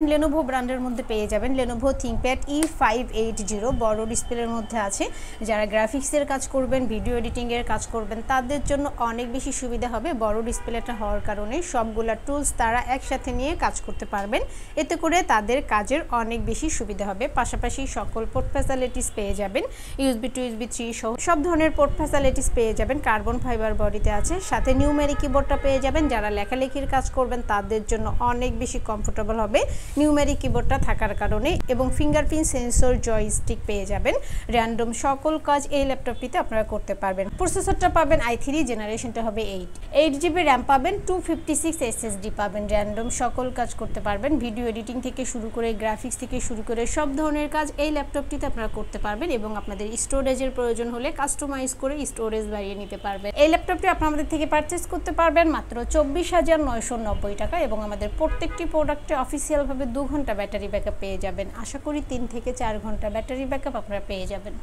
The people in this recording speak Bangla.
Lenovo ব্র্যান্ডের মধ্যে পেয়ে যাবেন Lenovo ThinkPad E580 বড় ডিসপ্লের মধ্যে আছে। যারা গ্রাফিক্সের কাজ করবেন, ভিডিও এডিটিং এর কাজ করবেন তাদের জন্য অনেক বেশি সুবিধা হবে। বড় ডিসপ্লেটা হওয়ার কারণে সবগুলা টুলস তারা একসাথে নিয়ে কাজ করতে পারবেন। এতে করে তাদের কাজের অনেক বেশি সুবিধা হবে। পাশাপাশি সকল পোর্ট ফ্যাসিলিটিস পেয়ে যাবেন। USB to USB 3 সহ সব ধরনের পোর্ট ফ্যাসিলিটিস পেয়ে যাবেন। কার্বন ফাইবার বডিতে আছে। সাথে নিউমেরিক কিবোর্ডটা পেয়ে যাবেন। যারা লেখালেখির কাজ করবেন তাদের জন্য অনেক বেশি কমফোর্টেবল হবে নিউমেরিক কিবোর্ডটা থাকার কারণে, এবং ফিঙ্গারপ্রিন্ট সেন্সর জয়স্টিক পেয়ে যাবেন। র্যান্ডম সকল কাজ এই ল্যাপটপটিতে আপনারা করতে পারবেন। প্রসেসরটা পাবেন i3, জেনারেশনটা হবে 8GB র্যাম পাবেন, 256 SSD পাবেন। র্যান্ডম সকল কাজ করতে পারবেন। ভিডিও এডিটিং থেকে শুরু করে গ্রাফিক্স থেকে শুরু করে সব ধরনের কাজ এই ল্যাপটপটিতে আপনারা করতে পারবেন, এবং আপনাদের স্টোরেজের প্রয়োজন হলে কাস্টমাইজ করে স্টোরেজ বাড়িয়ে নিতে পারবেন। এই ল্যাপটপটি আপনারা আমাদের থেকে পারচেজ করতে পারবেন মাত্র 24,990 টাকা, এবং আমাদের প্রত্যেকটি প্রোডাক্টে অফিসিয়ালভাবে 2 ঘন্টা ব্যাটারি ব্যাকআপ পেয়ে যাবেন। আশা করি 3 থেকে 4 ঘন্টা ব্যাটারি ব্যাকআপ আপনারা পেয়ে যাবেন।